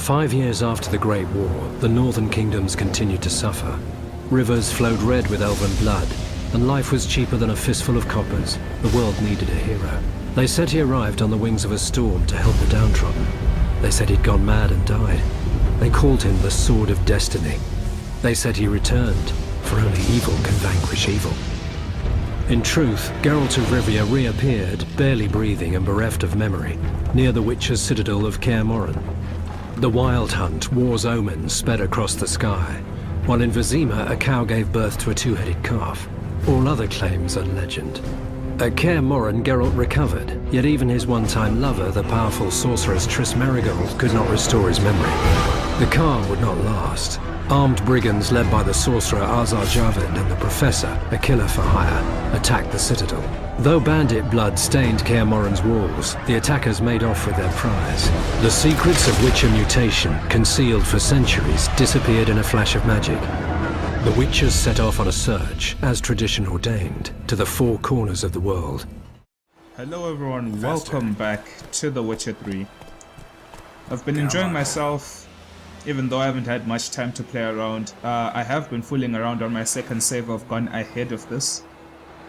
5 years after the Great War, the northern kingdoms continued to suffer. Rivers flowed red with elven blood, and life was cheaper than a fistful of coppers. The world needed a hero. They said he arrived on the wings of a storm to help the downtrodden. They said he'd gone mad and died. They called him the Sword of Destiny. They said he returned, for only evil can vanquish evil. In truth, Geralt of Rivia reappeared, barely breathing and bereft of memory, near the Witcher's citadel of Kaer Morhen. The Wild Hunt, war's omen, sped across the sky, while in Vizima a cow gave birth to a two-headed calf. All other claims are legend. At Kaer Morhen, Geralt recovered, yet even his one-time lover, the powerful sorceress Triss Merigold, could not restore his memory. The calm would not last. Armed brigands led by the sorcerer Azar Javed and the professor, a killer for hire, attacked the citadel. Though bandit blood stained Kaer Morhen's walls, the attackers made off with their prize. The secrets of Witcher mutation, concealed for centuries, disappeared in a flash of magic. The Witchers set off on a search, as tradition ordained, to the four corners of the world. Hello everyone, welcome back to The Witcher 3. I've been enjoying myself, even though I haven't had much time to play around. I have been fooling around on my second save. I've gone ahead of this.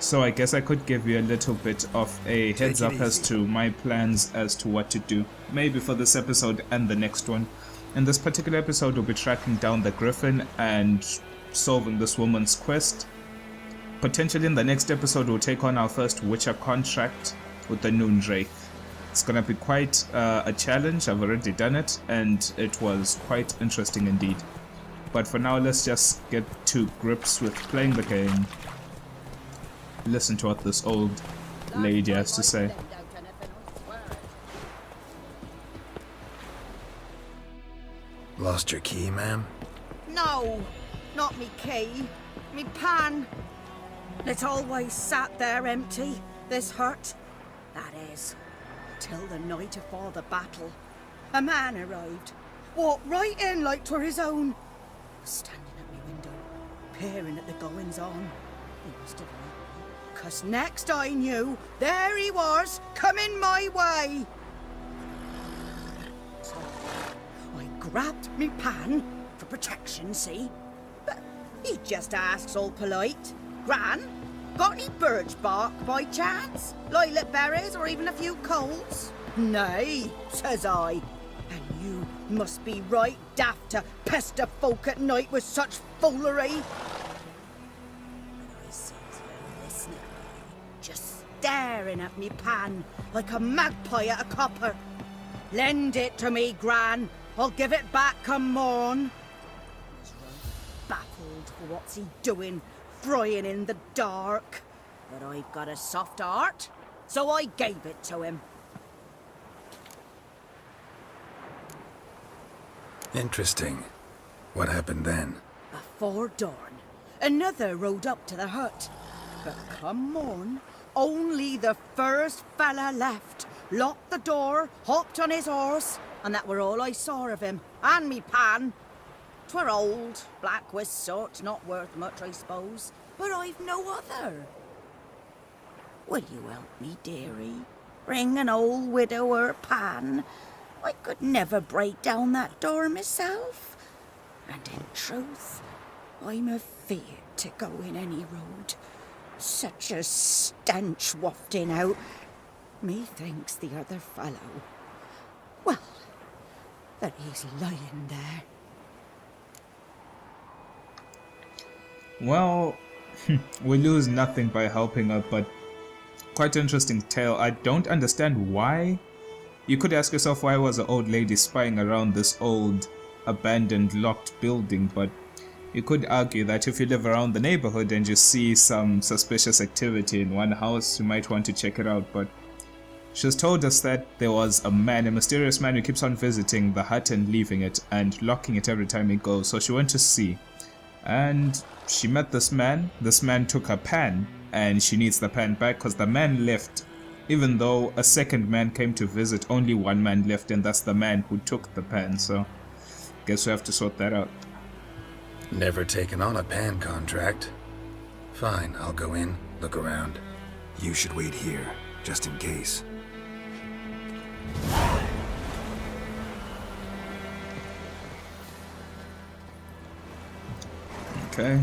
So I guess I could give you a little bit of a heads up as to my plans as to what to do. Maybe for this episode and the next one. In this particular episode we'll be tracking down the griffin and solving this woman's quest. Potentially in the next episode we'll take on our first Witcher contract with the Noon Drake. It's gonna be quite a challenge. I've already done it and it was quite interesting indeed. But for now let's just get to grips with playing the game. Listen to what this old lady has to say. Lost your key, ma'am? No, not me key, me pan. It always sat there empty, this hut. That is, till the night afore the battle. A man arrived, walked right in like 'twere his own. Was standing at me window, peering at the goings on. He must have liked me, 'cause next I knew, there he was, coming my way. So I grabbed me pan, for protection, see? But he just asks all polite, Gran, got any birch bark by chance? Lilac berries or even a few coals? Nay, says I. And you must be right daft to pester folk at night with such foolery. And I sees her listening, just staring at me pan like a magpie at a copper. Lend it to me, Gran. I'll give it back come morn. He's right baffled for what's he doing, frying in the dark. But I've got a soft heart, so I gave it to him. Interesting. What happened then? Before dawn, another rode up to the hut. But come morn, only the first fella left. Locked the door, hopped on his horse, and that were all I saw of him, and me pan. 'Twere old, black with sort, not worth much, I suppose, but I've no other. Will you help me, dearie? Bring an old widower pan. I could never break down that door myself. And in truth, I'm afeard to go in any road. Such a stench wafting out. Methinks the other fellow, well, that he's lying there. Well, we lose nothing by helping her, but quite interesting tale. I don't understand why. You could ask yourself, why was an old lady spying around this old, abandoned, locked building, but you could argue that if you live around the neighborhood and you see some suspicious activity in one house, you might want to check it out. But she's told us that there was a man, a mysterious man who keeps on visiting the hut and leaving it and locking it every time he goes. So she went to see, and she met this man. This man took her pan, and she needs the pan back because the man left. Even though a second man came to visit, only one man left, and that's the man who took the pan. So guess we have to sort that out. Never taken on a pan contract. Fine, I'll go in, look around. You should wait here, just in case. Okay.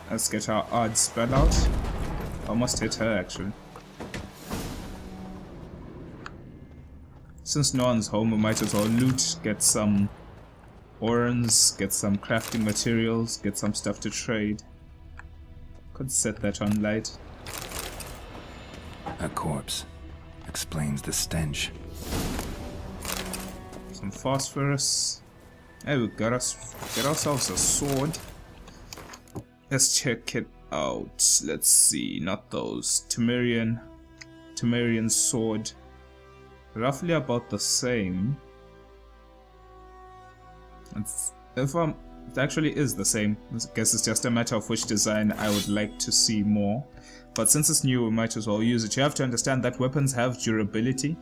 Let's get our odd spell out. Almost hit her actually. Since no one's home, we might as well loot, get some orens, get some crafting materials, get some stuff to trade. Could set that on light. A corpse. Explains the stench. Some phosphorus. Hey, we got ourselves a sword. Let's check it out. Let's see, not those. Temerian sword. Roughly about the same. It actually is the same. I guess it's just a matter of which design I would like to see more. But since it's new, we might as well use it. You have to understand that weapons have durability.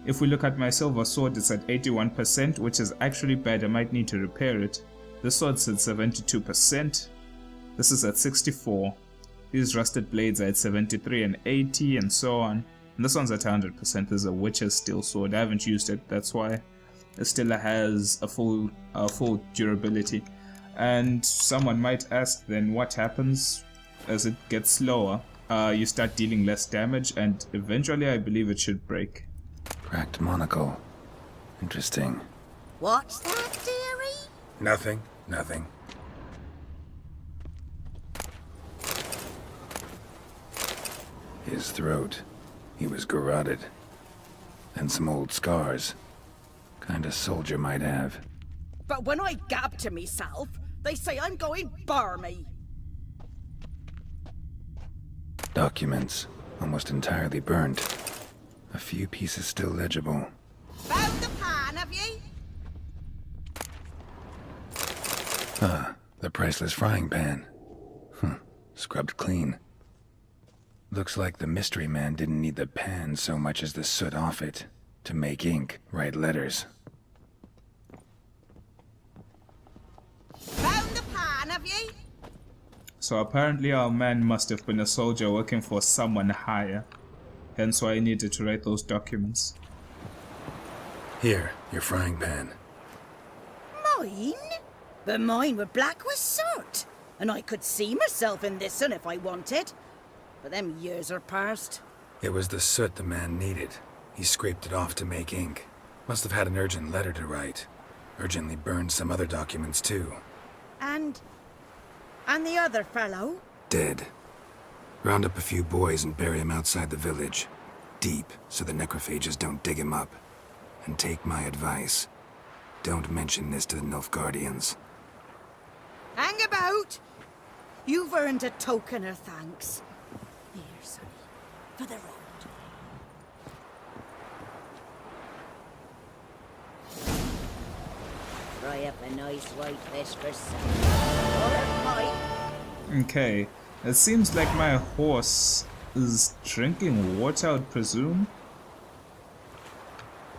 If we look at my silver sword, it's at 81%, which is actually bad. I might need to repair it. This sword's at 72%. This is at 64. These rusted blades are at 73 and 80 and so on. And this one's at 100%. This is a witch's steel sword. I haven't used it, that's why it still has a full durability. And someone might ask then what happens as it gets slower. You start dealing less damage and eventually I believe it should break. Cracked monocle. Interesting. What's that, dearie? Nothing. Nothing. His throat. He was garroted. And some old scars. Kind of soldier might have. But when I gab to myself, they say I'm going barmy. Documents. Almost entirely burnt. A few pieces still legible. Found the pan, have ye? Ah, the priceless frying pan. Scrubbed clean. Looks like the mystery man didn't need the pan so much as the soot off it. To make ink, write letters. Found the pan, have ye? So apparently our man must have been a soldier working for someone higher. Hence why I needed to write those documents. Here, your frying pan. Mine? But mine were black with soot. And I could see myself in this one if I wanted. But them years are past. It was the soot the man needed. He scraped it off to make ink. Must have had an urgent letter to write. Urgently burned some other documents too. And the other fellow? Dead. Round up a few boys and bury him outside the village. Deep, so the necrophages don't dig him up. And take my advice. Don't mention this to the Nilfgaardians. Hang about! You've earned a token of thanks. Here, sonny, for the road. Fry up a nice white fish for supper. Or a pie. Okay, it seems like my horse is drinking water, I would presume.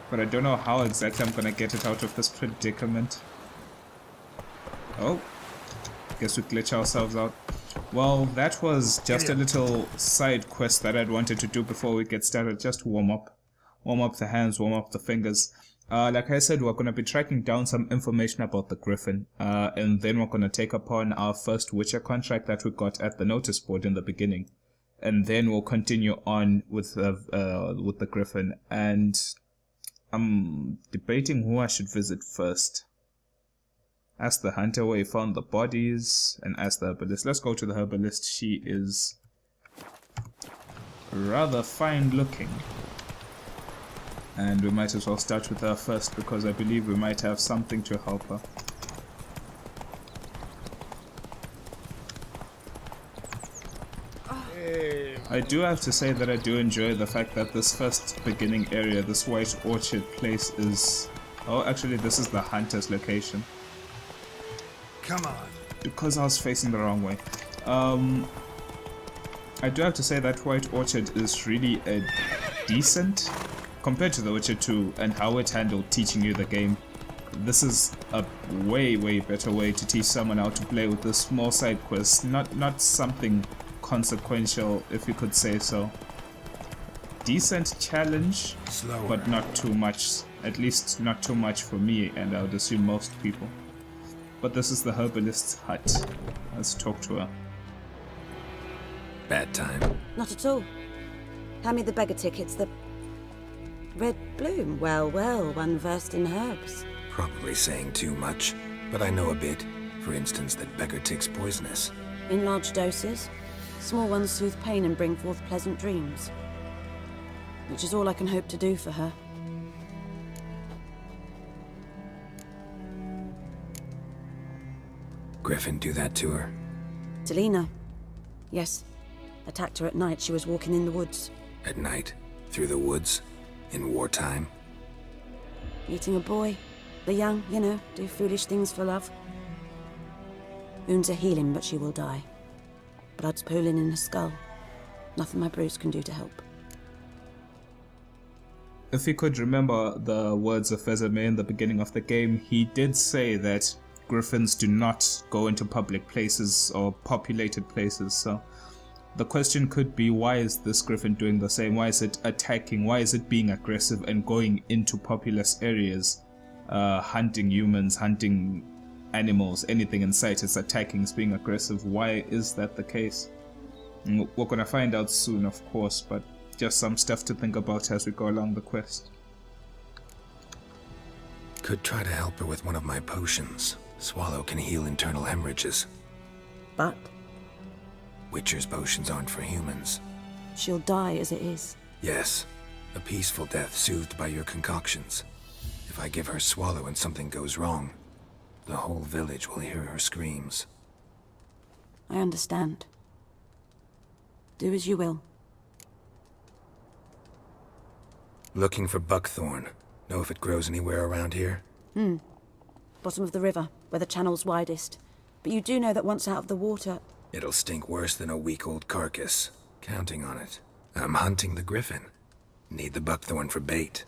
But I don't know how exactly I'm gonna get it out of this predicament. Oh, guess we glitch ourselves out. Well, that was just a little side quest that I'd wanted to do before we get started. Just warm up. Warm up the hands, warm up the fingers. Like I said, we're going to be tracking down some information about the griffin. And then we're going to take upon our first Witcher contract that we got at the notice board in the beginning. And then we'll continue on with the griffin. And I'm debating who I should visit first. Ask the hunter where he found the bodies, and ask the herbalist. Let's go to the herbalist. She is rather fine looking. And we might as well start with her first because I believe we might have something to help her. I do have to say that I do enjoy the fact that this first beginning area, this white orchard place is... Oh, actually this is the hunter's location. Come on. Because I was facing the wrong way. I do have to say that White Orchard is really a decent, compared to The Witcher 2 and how it handled teaching you the game. This is a way better way to teach someone how to play with the small side quests, not something consequential, if you could say so. Decent challenge, Slower. but not too much. At least not too much for me, and I would assume most people. But this is the herbalist's hut. Let's talk to her. Bad time. Not at all. Hand me the beggar tickets, the red bloom. Well, one versed in herbs. Probably saying too much, but I know a bit. For instance, that beggar tick's poisonous. In large doses. Small ones soothe pain and bring forth pleasant dreams. Which is all I can hope to do for her. Griffin do that to her? Delina. Yes. Attacked her at night. She was walking in the woods. At night? Through the woods? In wartime? Eating a boy. The young, you know, do foolish things for love. Wounds are healing, but she will die. Blood's pooling in her skull. Nothing my bruise can do to help. If you could remember the words of Fezame in the beginning of the game, he did say that griffins do not go into public places or populated places, so the question could be, why is this griffin doing the same? Why is it attacking? Why is it being aggressive and going into populous areas, hunting humans, hunting animals, anything in sight? It's attacking, it's being aggressive. Why is that the case? We're gonna find out soon, of course, but just some stuff to think about as we go along the quest. Could try to help her with one of my potions. Swallow can heal internal hemorrhages. But Witcher's potions aren't for humans. she'll die as it is. Yes, a peaceful death soothed by your concoctions. If I give her Swallow and something goes wrong, the whole village will hear her screams. I understand. Do as you will. Looking for buckthorn. Know if it grows anywhere around here? Bottom of the river, where the channel's widest. But you do know that once out of the water... It'll stink worse than a week-old carcass. Counting on it. I'm hunting the griffin. Need the buckthorn for bait.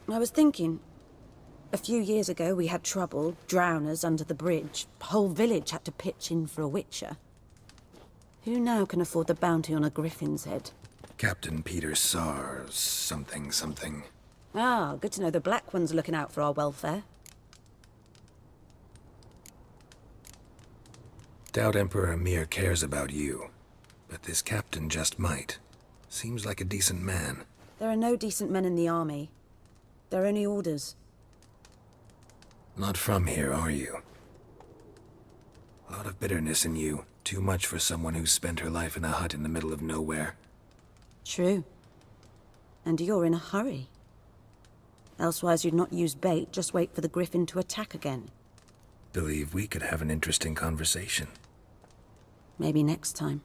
I was thinking... A few years ago we had trouble, drowners under the bridge. Whole village had to pitch in for a witcher. Who now can afford the bounty on a griffin's head? Captain Peter Sars, something. Ah, good to know the Black One's looking out for our welfare. Doubt Emperor Emir cares about you, but this captain just might. Seems like a decent man. There are no decent men in the army. They're only orders. Not from here, are you? A lot of bitterness in you. Too much for someone who's spent her life in a hut in the middle of nowhere. True. And you're in a hurry. Elsewise you'd not use bait, just wait for the griffin to attack again. Believe we could have an interesting conversation. Maybe next time.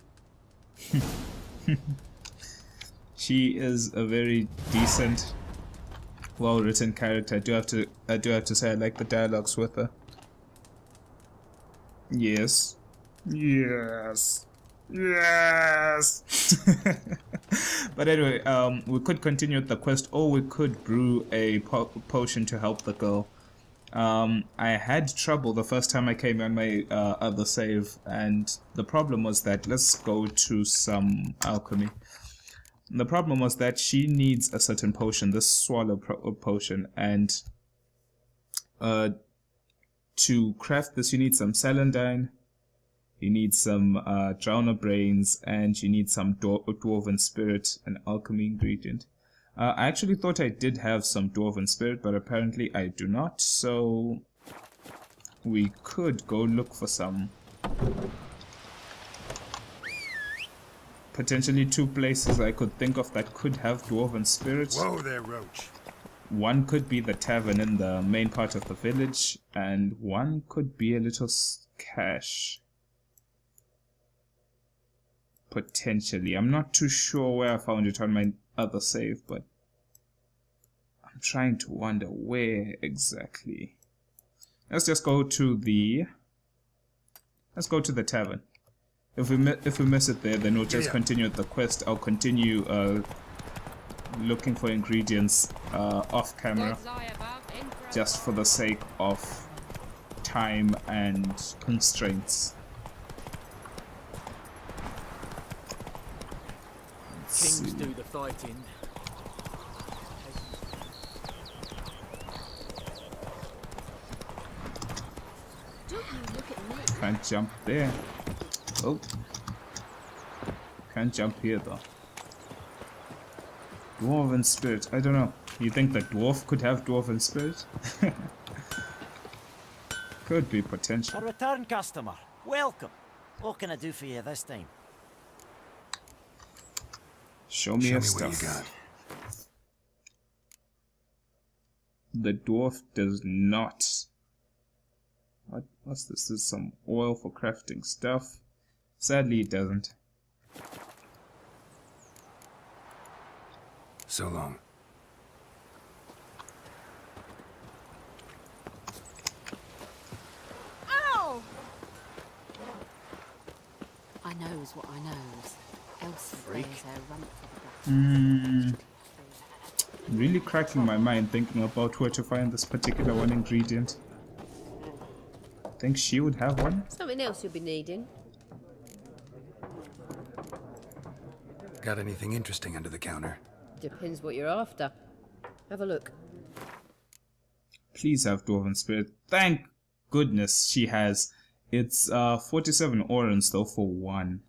She is a very decent, well-written character. I do have to say I like the dialogues with her. Yes. But anyway, we could continue with the quest, or we could brew a potion to help the girl. I had trouble the first time I came on my other save, and the problem was that, let's go to some alchemy. The problem was that she needs a certain potion, this swallow potion, and to craft this you need some celandine, you need some drowner brains, and you need some dwarven spirit, an alchemy ingredient. I actually thought I did have some dwarven spirit, but apparently I do not, so we could go look for some. Potentially two places I could think of that could have dwarven spirits. Whoa there, Roach. One could be the tavern in the main part of the village, and one could be a little cache. Potentially. I'm not too sure where I found it on my other save, but I'm trying to wonder where exactly. Let's just go to the... Let's go to the tavern. If we miss it there, then we'll just continue the quest. I'll continue looking for ingredients off camera, just for the sake of time and constraints. Kings do the fighting. Don't you Can't jump there. Oh. Can't jump here though. Dwarven spirit. I don't know. You think the dwarf could have dwarven spirit? Could be potential. A return customer. Welcome. What can I do for you this time? Show me your stuff. What you got. The dwarf does not. What's this? This is some oil for crafting stuff. Sadly, it doesn't. So long. Ow! I knows what I knows. Elsie wears her rump for the black. Really cracking my mind thinking about where to find this particular one ingredient. Think she would have one? Something else you'll be needing. Got anything interesting under the counter? Depends what you're after. Have a look. Please have dwarven spirit. Thank goodness she has. It's 47 orans though for one.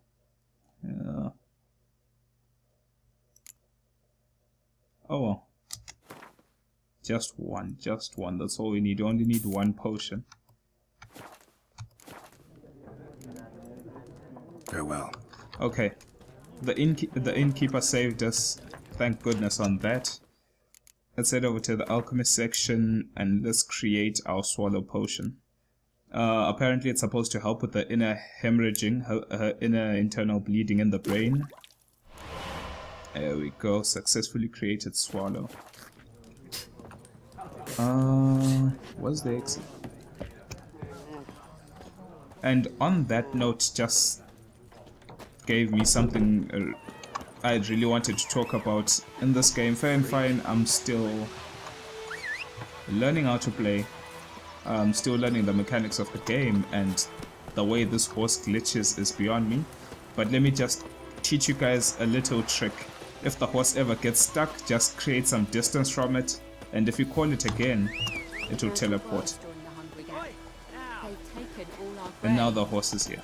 Oh well. Just one. That's all we need. You only need one potion. Farewell. Okay. The innkeeper saved us. Thank goodness on that. Let's head over to the alchemist section and let's create our swallow potion. Apparently it's supposed to help with the inner hemorrhaging, her inner internal bleeding in the brain. There we go, successfully created swallow. What's the exit? And on that note, just gave me something I really wanted to talk about in this game. Fair and fine, I'm still learning how to play. I'm still learning the mechanics of the game, and the way this horse glitches is beyond me. But let me just teach you guys a little trick. If the horse ever gets stuck, just create some distance from it, and if you call it again, it will teleport. And now the horse is here.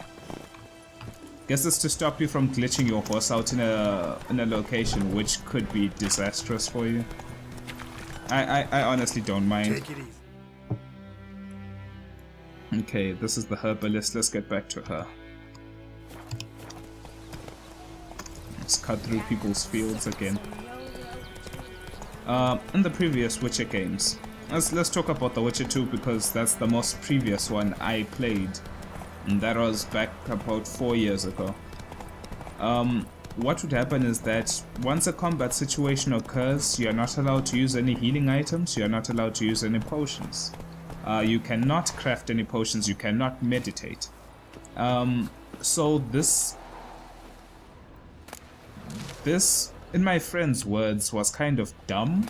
Guess it's to stop you from glitching your horse out in a location which could be disastrous for you. I honestly don't mind. Take it easy. Okay, this is the herbalist. Let's get back to her. Let's cut through people's fields again. In the previous Witcher games, let's talk about The Witcher 2 because that's the most previous one I played. And that was back about 4 years ago. What would happen is that once a combat situation occurs, you are not allowed to use any healing items, you are not allowed to use any potions. You cannot craft any potions, you cannot meditate. So this, in my friend's words, was kind of dumb.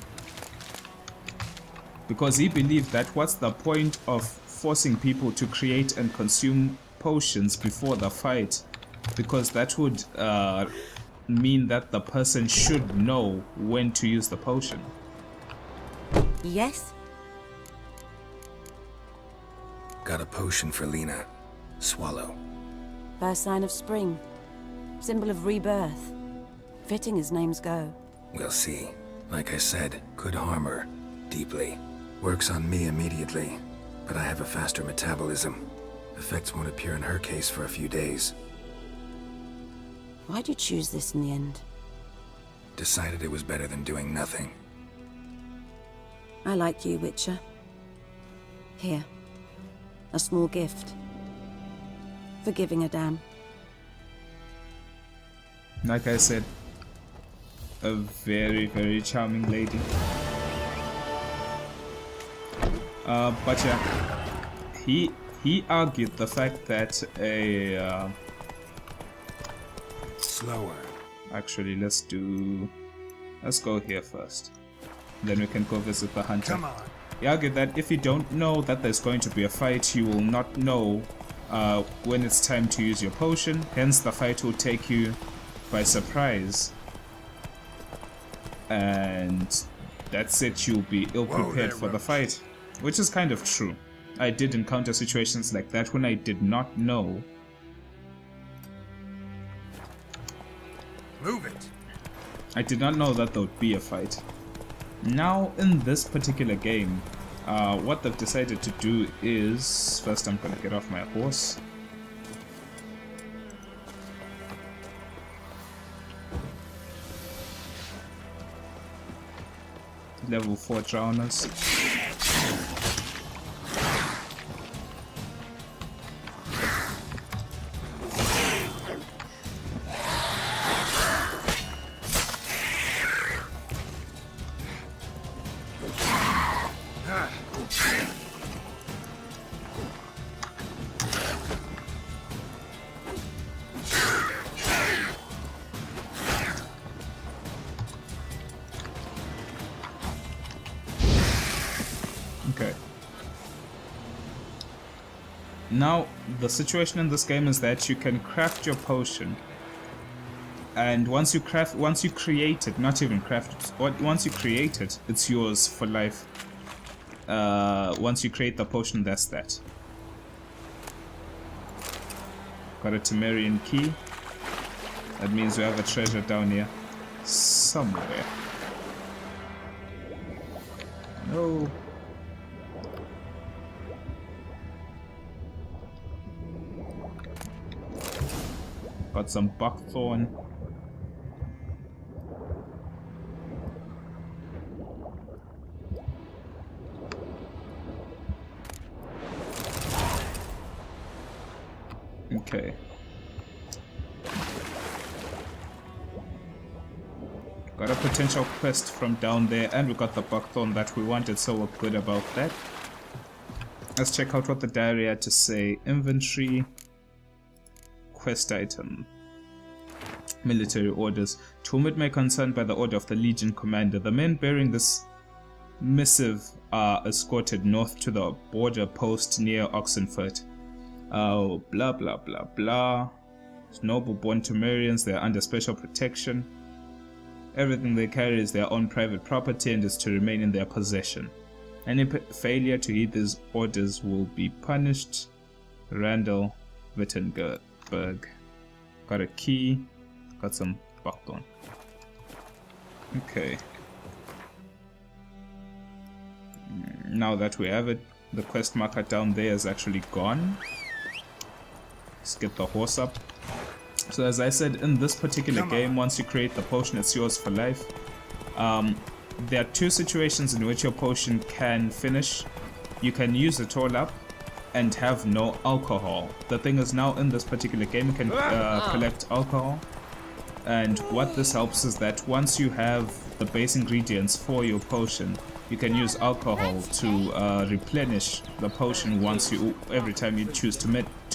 Because he believed that what's the point of forcing people to create and consume potions before the fight, because that would mean that the person should know when to use the potion. Yes? Got a potion for Lena. Swallow. First sign of spring. Symbol of rebirth. Fitting as names go. We'll see. Like I said, could harm her. Deeply. Works on me immediately, but I have a faster metabolism. Effects won't appear in her case for a few days. Why'd you choose this in the end? Decided it was better than doing nothing. I like you, Witcher. Here. A small gift. For giving a damn. Like I said, a very, very charming lady. But yeah, he argued the fact that a Slower. actually let's go here first, then we can go visit the hunter. Come on. He argued that if you don't know that there's going to be a fight, you will not know when it's time to use your potion, hence the fight will take you by surprise, and that's it, you'll be ill-prepared for the fight. Which is kind of true. I did encounter situations like that when I did not know. Move it. I did not know that there would be a fight. Now, in this particular game, what they've decided to do is... First, I'm gonna get off my horse. Level 4 drowners. Okay. Now, the situation in this game is that you can craft your potion, and once you create it, not even craft it, once you create it, it's yours for life. Once you create the potion, that's that. Got a Temerian key. That means we have a treasure down here somewhere. No. Got some buckthorn. Okay. Got a potential quest from down there, and we got the buckthorn that we wanted, so we're good about that. Let's check out what the diary had to say. Inventory. Quest item. Military orders. To whom it may concern, by the order of the Legion Commander, the men bearing this missive are escorted north to the border post near Oxenford. Oh, blah blah blah blah. Noble-born Temerians, they are under special protection. Everything they carry is their own private property and is to remain in their possession. Any failure to heed these orders will be punished. Randall Wittenberg. Got a key. Got some buckthorn. Okay. Now that we have it, the quest marker down there is actually gone. Let's get the horse up. So as I said, in this particular game, once you create the potion, it's yours for life. There are two situations in which your potion can finish. You can use it all up and have no alcohol. The thing is, now in this particular game, you can collect alcohol. And what this helps is that once you have the base ingredients for your potion, you can use alcohol to replenish the potion every time you choose to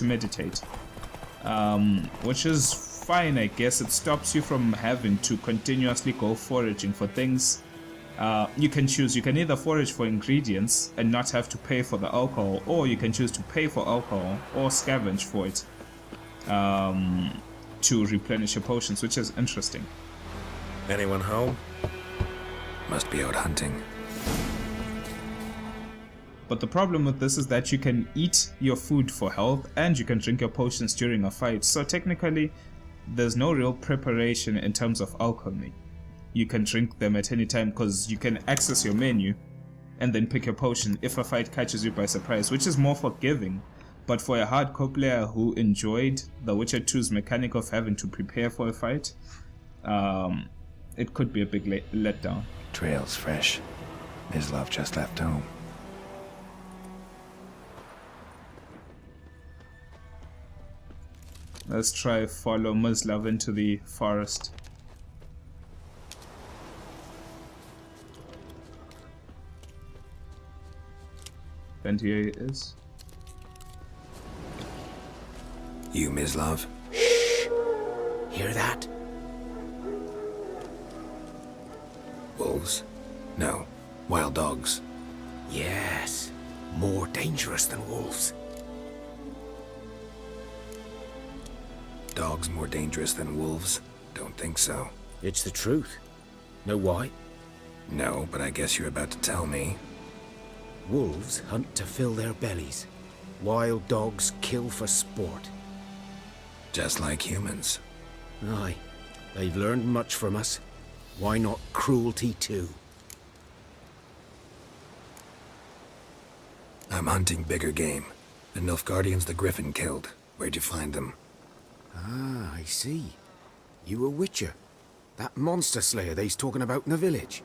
meditate. Which is fine, I guess. It stops you from having to continuously go foraging for things. You can choose. You can either forage for ingredients and not have to pay for the alcohol, or you can choose to pay for alcohol or scavenge for it to replenish your potions, which is interesting. Anyone home? Must be out hunting. But the problem with this is that you can eat your food for health and you can drink your potions during a fight. So technically, there's no real preparation in terms of alchemy. You can drink them at any time because you can access your menu and then pick your potion if a fight catches you by surprise, which is more forgiving. But for a hardcore player who enjoyed The Witcher 2's mechanic of having to prepare for a fight, it could be a big letdown. Trail's fresh. Mislav just left home. Let's try follow Mislav into the forest. And here he is. You, Mislav? Hear that? Wolves? No. Wild dogs. Yes. More dangerous than wolves. Dogs more dangerous than wolves? Don't think so. It's the truth. Know why? No, but I guess you're about to tell me. Wolves hunt to fill their bellies. Wild dogs kill for sport. Just like humans. Aye, they've learned much from us. Why not cruelty too? I'm hunting bigger game. The Nilfgaardians the Griffin killed. Where'd you find them? Ah, I see. You a witcher. That monster slayer they's talking about in the village.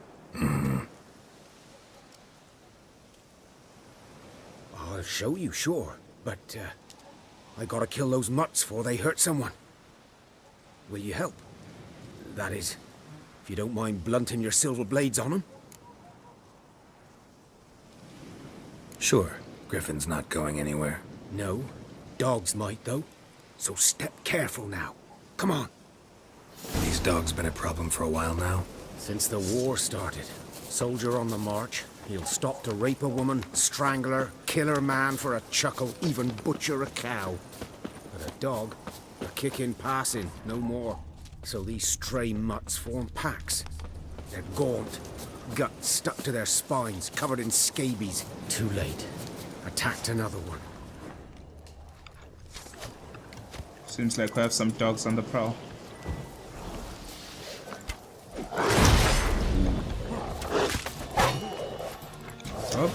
I'll show you, sure. But, I gotta kill those mutts before they hurt someone. Will you help? That is, if you don't mind blunting your silver blades on them. Sure. Griffin's not going anywhere. No. Dogs might, though. So step careful now. Come on. These dogs been a problem for a while now. Since the war started. Soldier on the march. He'll stop to rape a woman, strangle her, kill her man for a chuckle, even butcher a cow. But a dog, a kick in passing, no more. So these stray mutts form packs. They're gaunt, guts stuck to their spines, covered in scabies. Too late. Attacked another one. Seems like we have some dogs on the prowl. Oh.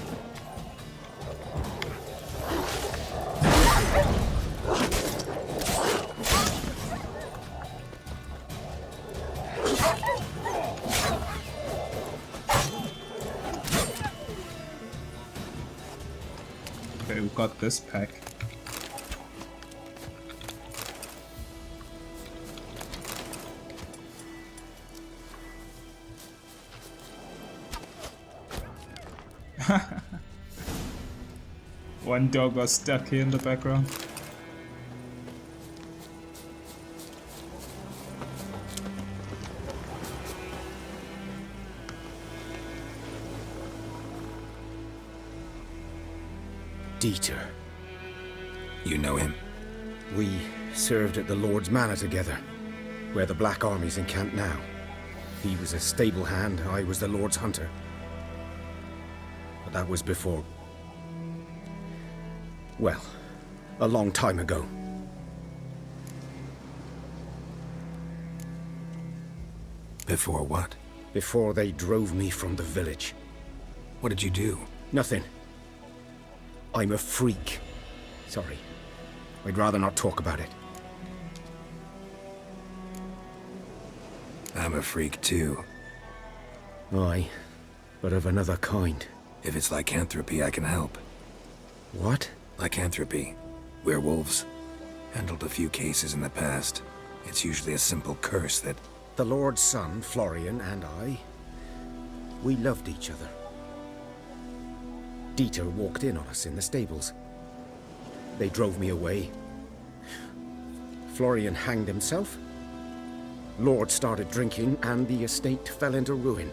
Okay, we got this pack. One dog was stuck here in the background. Dieter. You know him? We served at the Lord's Manor together, where the Black Army's encamped now. He was a stable hand, I was the Lord's hunter. But that was before... well, a long time ago. Before what? Before they drove me from the village. What did you do? Nothing. I'm a freak. Sorry. I'd rather not talk about it. I'm a freak too. Aye, but of another kind. If it's lycanthropy, I can help. What? Lycanthropy. Werewolves. Handled a few cases in the past. It's usually a simple curse that... The Lord's son, Florian, and I... we loved each other. Dieter walked in on us in the stables. They drove me away. Florian hanged himself. Lord started drinking, and the estate fell into ruin.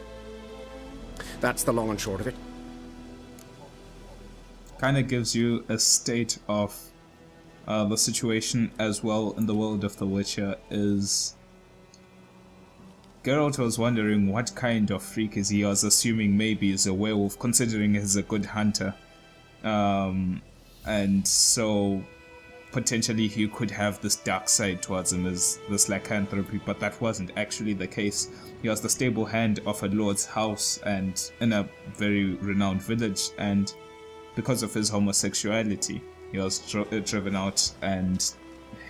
That's the long and short of it. Kind of gives you a state of the situation as well in the world of The Witcher. Is Geralt was wondering what kind of freak is he. I was assuming maybe he's a werewolf, considering he's a good hunter, and so potentially he could have this dark side towards him, as this lycanthropy, but that wasn't actually the case. He was the stable hand of a lord's house and in a very renowned village, and because of his homosexuality he was driven out, and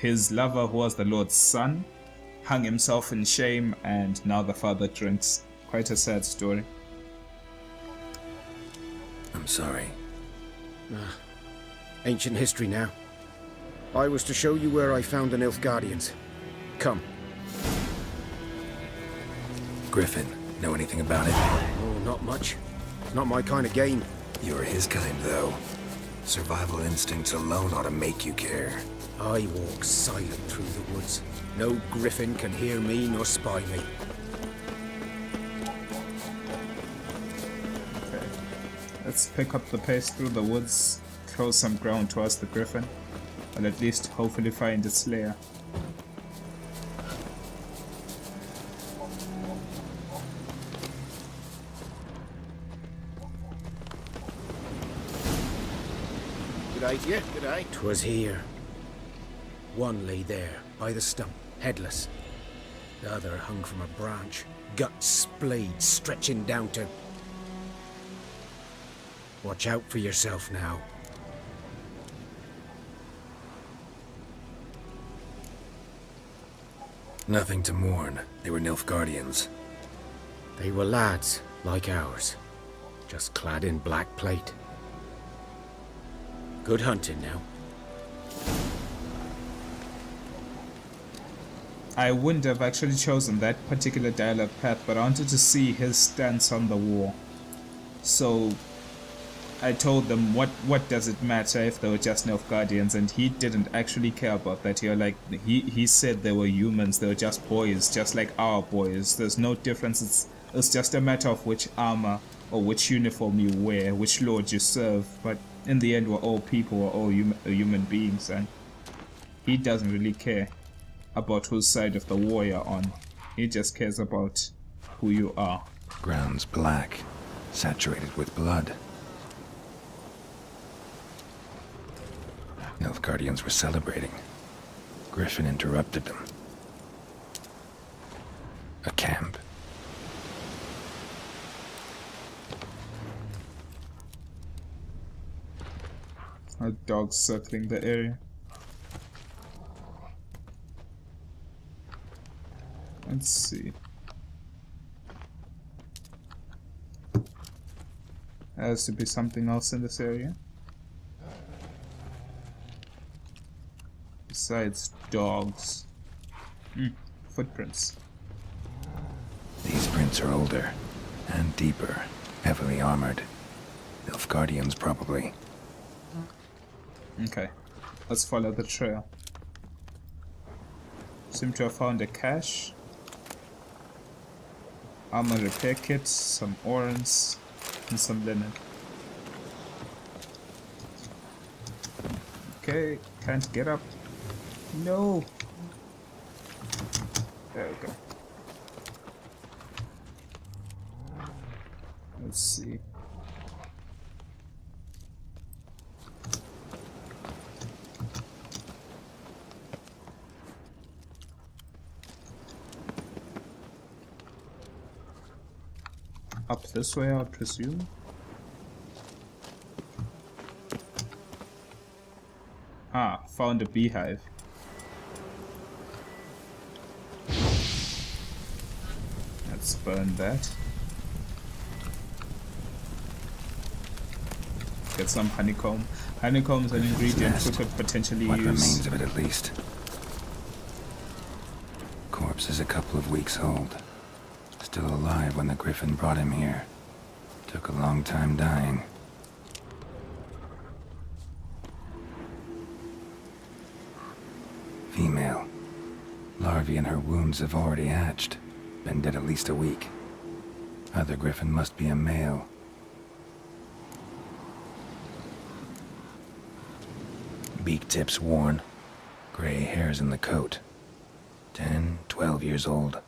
his lover, who was the lord's son, hung himself in shame, and now the father drinks. Quite a sad story. I'm sorry. Ancient history now. I was to show you where I found the Nilfgaardians. Come. Griffin, know anything about it? Oh, not much. It's not my kind of game. You're his kind, though. Survival instincts alone ought to make you care. I walk silent through the woods. No griffin can hear me nor spy me. Okay. Let's pick up the pace through the woods, close some ground towards the griffin, and at least hopefully find its lair. right to you, did I? 'Twas here. One lay there, by the stump, headless. The other hung from a branch, guts splayed, stretching down to... Watch out for yourself now. Nothing to mourn. They were Nilfgaardians. They were lads, like ours, just clad in black plate. Good hunting now. I wouldn't have actually chosen that particular dialogue path, but I wanted to see his stance on the war. So I told them, what does it matter if they were just Nilfgaardians, and he didn't actually care about that. He said they were humans, they were just boys, just like our boys. There's no difference. It's just a matter of which armor or which uniform you wear, which lord you serve. But in the end, we're all people, we're all human beings, and he doesn't really care about whose side of the war you're on. He just cares about who you are. Ground's black, saturated with blood. Nilfgaardians were celebrating. Griffin interrupted them. A camp. A dog circling the area. Let's see. There has to be something else in this area. Besides dogs. Footprints. These prints are older and deeper, heavily armored. Nilfgaardians, probably. Okay, let's follow the trail. Seem to have found a cache. Armor repair kit, some orens, and some linen. Okay, can't get up. No! There we go. Let's see. Up this way, I presume. Ah, found a beehive. Let's burn that. Get some honeycomb. Honeycomb is an ingredient we could potentially What use. remains of it, at least. Corpse is a couple of weeks old. Still alive when the griffin brought him here. Took a long time dying. Female. Larvae in her wounds have already hatched. Been dead at least a week. Other griffin must be a male. Beak tips worn. Gray hairs in the coat. 10, 12 years old.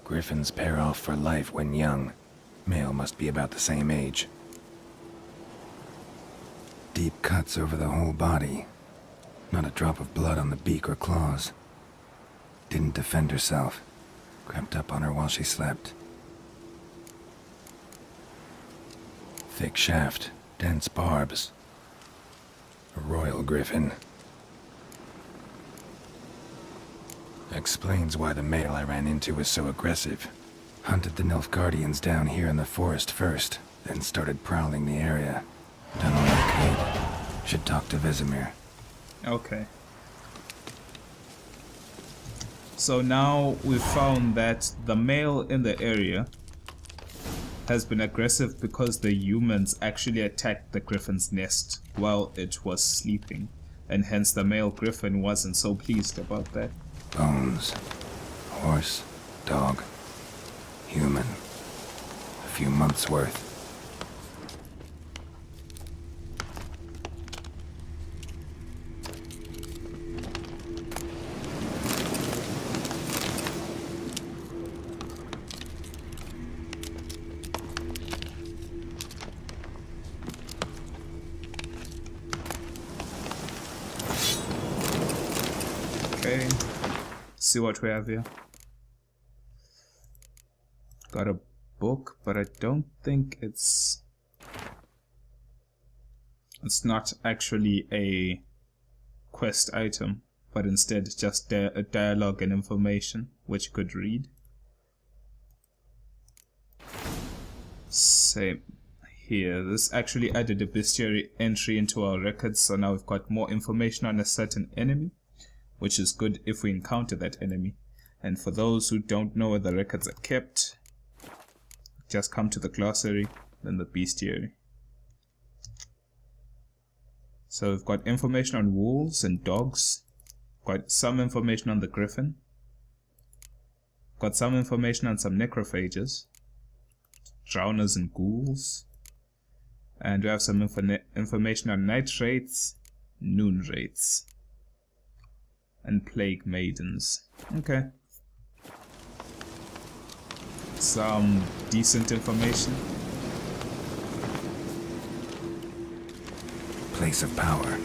Griffins pair off for life when young. Male must be about the same age. Deep cuts over the whole body. Not a drop of blood on the beak or claws. Didn't defend herself. Crept up on her while she slept. Thick shaft, dense barbs. A royal griffin. Explains why the male I ran into was so aggressive. Hunted the Nilfgaardians down here in the forest first, then started prowling the area. Done all I could. Should talk to Vesemir. Okay. So now we've found that the male in the area has been aggressive because the humans actually attacked the griffin's nest while it was sleeping, and hence the male griffin wasn't so pleased about that. Bones. Horse. Dog. Human. A few months' worth. Okay. See what we have here. Got a book, but I don't think it's not actually a quest item, but instead just a dialogue and information which you could read. Same here. This actually added a bestiary entry into our records, so now we've got more information on a certain enemy, which is good if we encounter that enemy. And for those who don't know where the records are kept, just come to the glossary, then the bestiary. So we've got information on wolves and dogs, got some information on the griffin, got some information on some necrophages, drowners and ghouls, and we have some information on night wraiths, noon wraiths, and plague maidens. Okay. Some decent information. Place of power.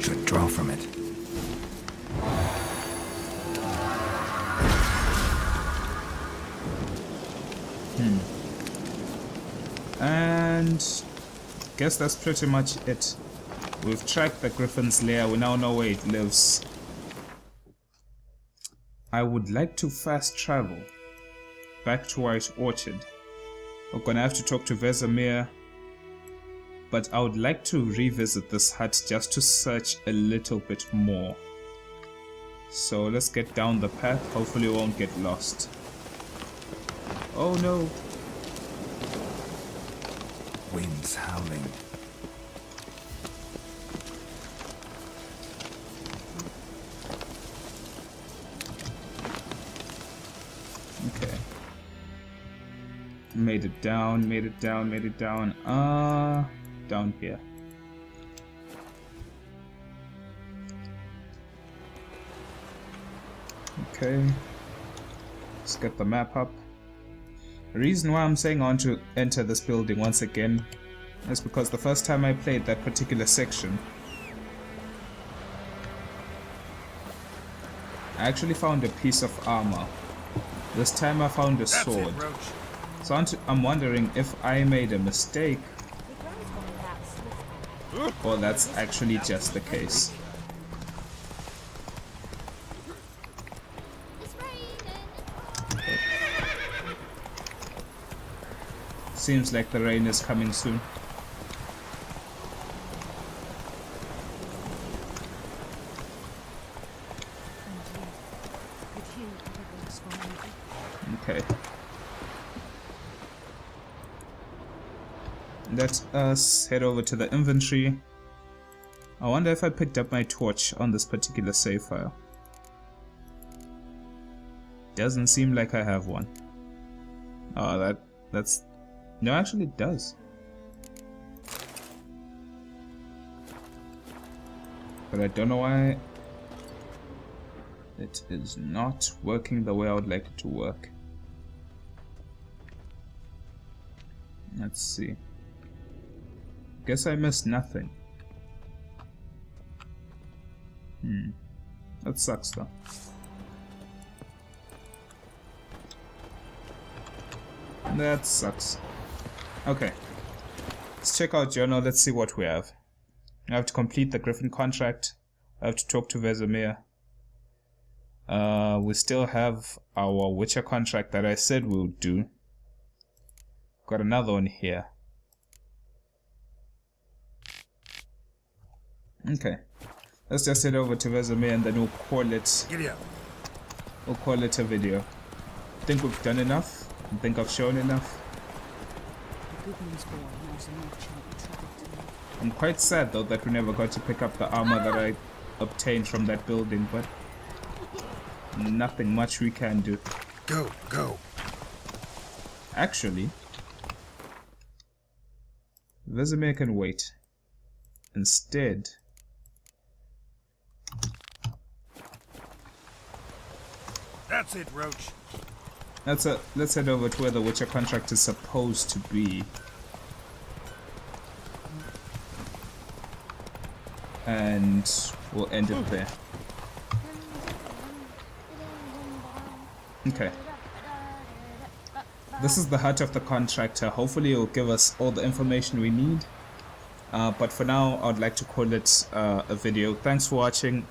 Should draw from it. And guess that's pretty much it. We've tracked the griffin's lair. We now know where it lives. I would like to fast travel back to White Orchard. We're gonna have to talk to Vesemir, but I would like to revisit this hut just to search a little bit more. So let's get down the path. Hopefully we won't get lost. Oh no. Winds howling. Okay. Made it down, made it down, made it down. Down here. Okay. Let's get the map up. The reason why I'm saying I want to enter this building once again is because the first time I played that particular section, I actually found a piece of armor. This time I found a sword. So I'm wondering if I made a mistake, or that's actually just the case. Seems like the rain is coming soon. Okay. Let us head over to the inventory. I wonder if I picked up my torch on this particular save file. Doesn't seem like I have one. Oh, that's... No, actually it does. But I don't know why it is not working the way I would like it to work. Let's see. Guess I missed nothing. That sucks though. That sucks. Okay. Let's check out journal. Let's see what we have. I have to complete the Griffin contract. I have to talk to Vesemir. We still have our Witcher contract that I said we'll do. Got another one here. Okay. Let's just head over to Vesemir and then we'll call it. We'll call it a video. Think we've done enough? I think I've shown enough. I'm quite sad though that we never got to pick up the armor that I obtained from that building, but nothing much we can do. Go. Actually, Vesemir can wait. Instead, That's it, Roach. let's head over to where the Witcher contract is supposed to be. And we'll end it there. Okay. This is the hut of the contractor. Hopefully it will give us all the information we need. But for now, I'd like to call it a video. Thanks for watching.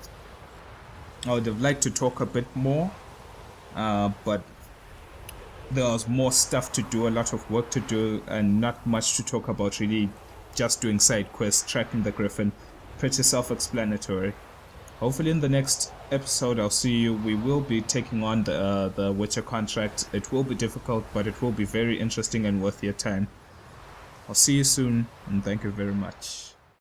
I would have liked to talk a bit more, but there was more stuff to do, a lot of work to do, and not much to talk about really. Just doing side quests, tracking the griffin. Pretty self-explanatory. Hopefully in the next episode I'll see you. We will be taking on the Witcher contract. It will be difficult, but it will be very interesting and worth your time. I'll see you soon, and thank you very much.